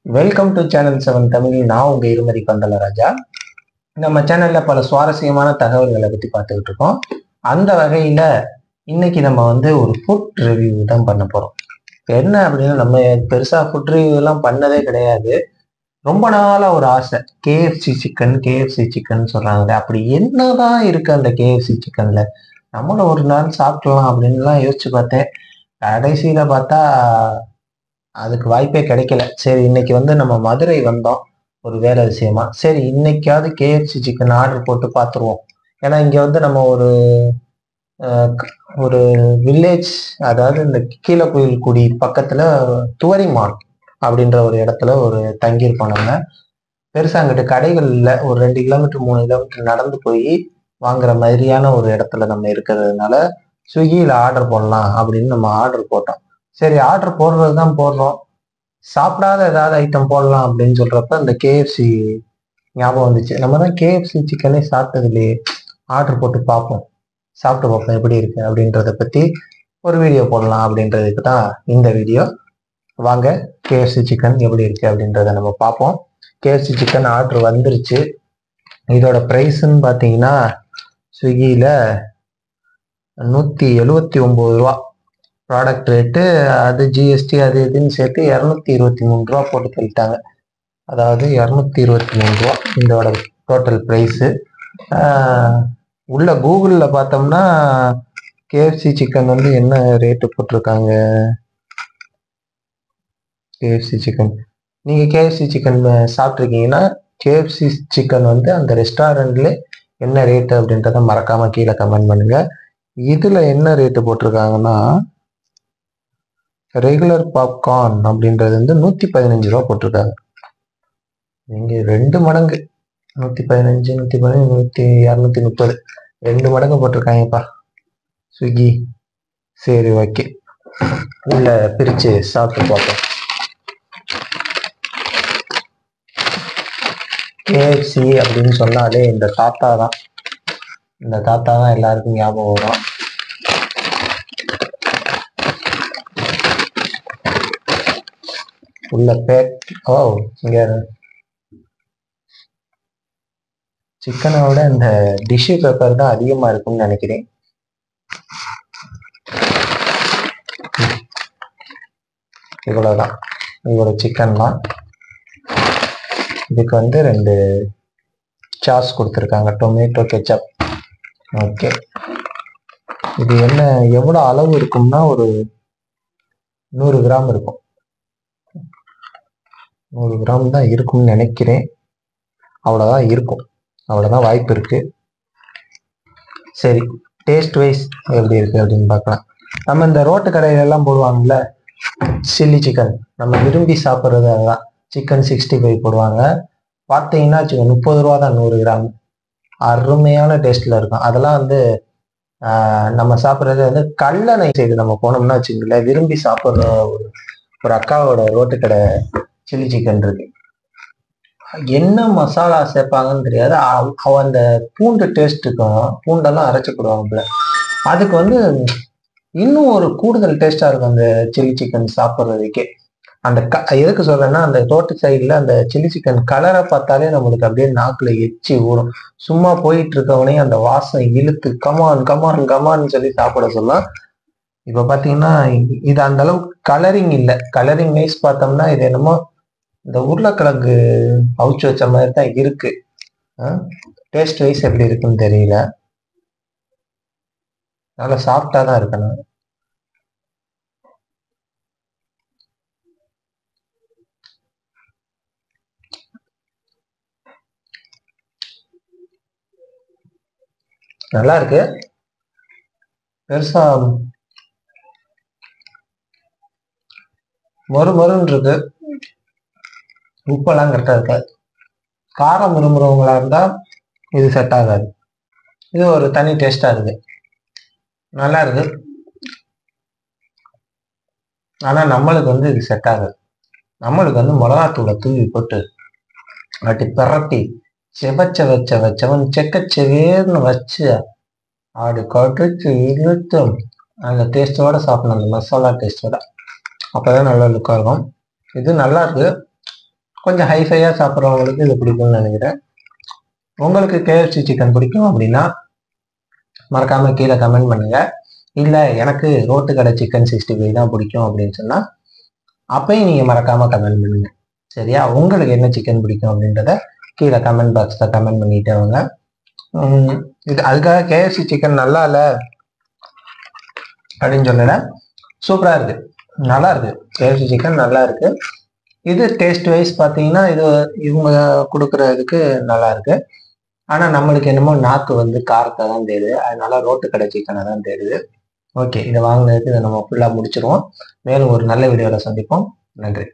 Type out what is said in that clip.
Welcome to channel 7 Tamil. நான் உங்க இருமதி பந்தலராஜா. நம்ம சேனல்ல பல சுவாரஸ்யமான தகவல்களை பத்தி பார்த்துக்கிட்டு இருக்கோம். அந்த வகையில இன்னைக்கு நம்ம ஒரு ஃபுட் ரிவ்யூ தான் பண்ண போறோம். என்ன அப்படின்னா, நம்ம பெருசா ஃபுட் ரிவ்யூ எல்லாம் பண்ணதே கிடையாது. ரொம்ப நாளா ஒரு ஆசை, கேஎஃப்சி சிக்கன் சொல்றாங்க. அப்படி என்னதான் இருக்கு அந்த கேஎஃப்சி சிக்கன்ல, நம்மளும் ஒரு நாள் சாப்பிடலாம் அப்படின்லாம் யோசிச்சு பார்த்தேன். கடைசியில பார்த்தா அதுக்கு வாய்ப்பே கிடைக்கல. சரி, இன்னைக்கு நம்ம மதுரை வந்தோம் ஒரு வேலை விஷயமா. சரி, இன்னைக்காவது கேஎஃப்சி சிக்கன் ஆர்டர் போட்டு பார்த்துருவோம். ஏன்னா இங்க நம்ம ஒரு வில்லேஜ், அதாவது இந்த கீழக்குயில் குடி பக்கத்துல துவரிமான் அப்படின்ற ஒரு இடத்துல தங்கியிருப்போம். நம்ம பெருசா அங்கிட்டு கடைகள் இல்லை. ஒரு 2 கிலோமீட்டர் 3 கிலோமீட்டர் நடந்து போய் வாங்குற மாதிரியான ஒரு இடத்துல நம்ம இருக்கிறதுனால ஸ்விக்கியில ஆர்டர் போடலாம் அப்படின்னு நம்ம ஆர்டர் போட்டோம். சரி, ஆர்டர் போடுறது தான் போடுறோம். சாப்பிடாத ஏதாவது ஐட்டம் போடலாம் அப்படின்னு சொல்றப்ப இந்த கேஎஃப்சி ஞாபகம் வந்துச்சு. நம்ம தான் கேஎஃப்சி சிக்கனே சாப்பிட்டது இல்லையே, ஆர்டர் போட்டு சாப்பிட்டு பார்ப்போம் எப்படி இருக்கு அப்படின்றத பத்தி ஒரு வீடியோ போடலாம் அப்படின்றதுக்கு தான் இந்த வீடியோ. வாங்க, கேஎஃப்சி சிக்கன் எப்படி இருக்கு அப்படின்றத நம்ம பார்ப்போம். கேஎஃப்சி சிக்கன் ஆர்டர் வந்துருச்சு. இதோட ப்ரைஸ்ன்னு பார்த்தீங்கன்னா ஸ்விக்கியில 179 ரூபா ப்ராடக்ட் ரேட்டு. அது ஜிஎஸ்டி அது இதுன்னு சேர்த்து 223 ரூபா போட்டு தள்ளிட்டாங்க. அதாவது 223 ரூபா இதோட டோட்டல் ப்ரைஸு. உள்ள கூகுளில் பார்த்தோம்னா கேஎஃப்சி சிக்கன் என்ன ரேட்டு போட்டிருக்காங்க. கேஎஃப்சி சிக்கன், நீங்கள் கேஎஃப்சி சிக்கன் சாப்பிட்ருக்கீங்கன்னா கேஎஃப்சி சிக்கன் அந்த ரெஸ்டாரண்ட்ல என்ன ரேட்டு அப்படின்றத மறக்காம கீழே கமெண்ட் பண்ணுங்க. இதுல என்ன ரேட்டு போட்டிருக்காங்கன்னா, ரெகுலர் பாப்கார்ன் அப்படின்றது 115 ரூபா போட்டிருக்காங்க. நீங்க 2 மடங்கு, 115 115 230 2 மடங்கு போட்டிருக்காங்கப்பா ஸ்விக்கி. சரி, ஓகே, உள்ள பிரிச்சு சாப்பிட்டு பார்ப்போம். கேஎஃப்சி அப்படின்னு சொன்னாலே இந்த தாத்தா தான் எல்லாருக்கும் ஞாபகம் வரும். உள்ள இங்க சிக்கனை விட இந்த டிஷ்யூ பேப்பர் தான் அதிகமா இருக்கும்னு நினைக்கிறேன். இவ்வளவுதான், இவ்வளவு சிக்கன் தான். இதுக்கு 2 சாஸ் கொடுத்துருக்காங்க, டொமேட்டோ கெச்சப். ஓகே, இது எவ்வளவு அளவு இருக்கும்னா ஒரு 100 கிராம் இருக்கும். 100 கிராம் தான் இருக்கும்னு நினைக்கிறேன். அவ்வளவுதான் இருக்கும், அவ்வளவுதான் வாய்ப்பு இருக்கு. சரி, டேஸ்ட் வைஸ் எப்படி இருக்கு அப்படின்னு பார்க்கலாம். நம்ம இந்த ரோட்டு கடையிலெல்லாம் போடுவாங்கல்ல சில்லி சிக்கன், நம்ம விரும்பி சாப்பிட்றது அதுதான். சிக்கன் 65 போடுவாங்க. பார்த்தீங்கன்னா 30 ரூபா தான் 100 கிராம். அருமையான டேஸ்ட்ல இருக்கும். அதெல்லாம் நம்ம சாப்பிட்றது கல்லணை சைடு நம்ம போனோம்னா வச்சுக்கோங்களேன், விரும்பி சாப்பிட்ற ஒரு அக்காவோட ரோட்டு கடை சில்லி சிக்கன் இருக்கு. என்ன மசாலா சேர்ப்பாங்கன்னு தெரியாது. அந்த பூண்டு டேஸ்ட் இருக்கும், பூண்டெல்லாம் அரைச்சி போடுவாங்கல்ல, அதுக்கு இன்னும் ஒரு கூடுதல் டேஸ்டா இருக்கும் அந்த சில்லி சிக்கன் சாப்பிட்றதுக்கே. அந்த எதுக்கு சொல்றேன்னா, அந்த ரோட்டு சைட்ல அந்த சில்லி சிக்கன் கலரை பார்த்தாலே நம்மளுக்கு அப்படியே நாக்குல எச்சி ஊறும். சும்மா போயிட்டு இருக்கவனே அந்த வாசம் இழுத்து கமான் கமான் கமான்னு சொல்லி சாப்பிட சொல்லலாம். இப்ப பாத்தீங்கன்னா இது அந்த அளவுக்கு கலரிங் இல்லை. கலரிங் வைஸ் பார்த்தோம்னா இது என்னமோ இந்த உருளைக்கிழங்கு அவிச்சு வச்ச மாதிரி தான் இருக்கு. டேஸ்ட் வைஸ் எப்படி இருக்குன்னு தெரியல. நல்லா சாஃப்டா தான் இருக்கணும். நல்லா இருக்கு, பெருசா மொறுன்னு இருக்கு. உப்பெல்லாம் கரெக்டா இருக்காது. காரம் விரும்புறவங்களா இருந்தா இது செட் ஆகாது. இது ஒரு தனி டேஸ்டா இருக்கு, நல்லா இருக்கு. ஆனா நம்மளுக்கு இது செட் ஆகாது. நம்மளுக்கு மிளகாத்தூளை தூவி போட்டு அப்படி பரட்டி வச்சவன் செக்கச்செவேர்னு வச்சு அப்படி கடிச்சு இழுத்து அந்த டேஸ்டோட சாப்பிடணும், அந்த மசாலா டேஸ்டோட. அப்பதான் நல்லா லுக்கா இருக்கும். இது நல்லா இருக்கு. கொஞ்சம் ஹைஃபையாக சாப்பிட்றவங்களுக்கு இது பிடிக்கும்னு நினைக்கிறேன். உங்களுக்கு KFC சிக்கன் பிடிக்கும் அப்படின்னா மறக்காமல் கீழே கமெண்ட் பண்ணுங்கள். இல்லை எனக்கு ரோட்டு கடை சிக்கன் 65 தான் பிடிக்கும் அப்படின்னு சொன்னால் அப்பயும் நீங்கள் மறக்காமல் கமெண்ட் பண்ணுங்க. சரியா? உங்களுக்கு என்ன சிக்கன் பிடிக்கும் அப்படின்றத கீழே கமெண்ட் பாக்ஸில் கமெண்ட் பண்ணிட்டே வாங்க. இது அதுக்காக KFC சிக்கன் நல்லா இல்லை அப்படின்னு சொல்லலை, சூப்பராக இருக்குது, நல்லா இருக்குது. KFC சிக்கன் நல்லா இருக்குது. இது டேஸ்ட் வைஸ் பார்த்தீங்கன்னா இது இவங்க கொடுக்குற இதுக்கு நல்லா இருக்கு. ஆனால் நம்மளுக்கு என்னமோ நாக்கு வந்து காரத்தை தான் தேடுது, அதனால ரோட்டு கடை சிக்கனை தான் தேடுது. ஓகே, இதை வாங்கினதுக்கு இதை நம்ம ஃபுல்லாக முடிச்சிருவோம். மேலும் ஒரு நல்ல வீடியோவில் சந்திப்போம். நன்றி.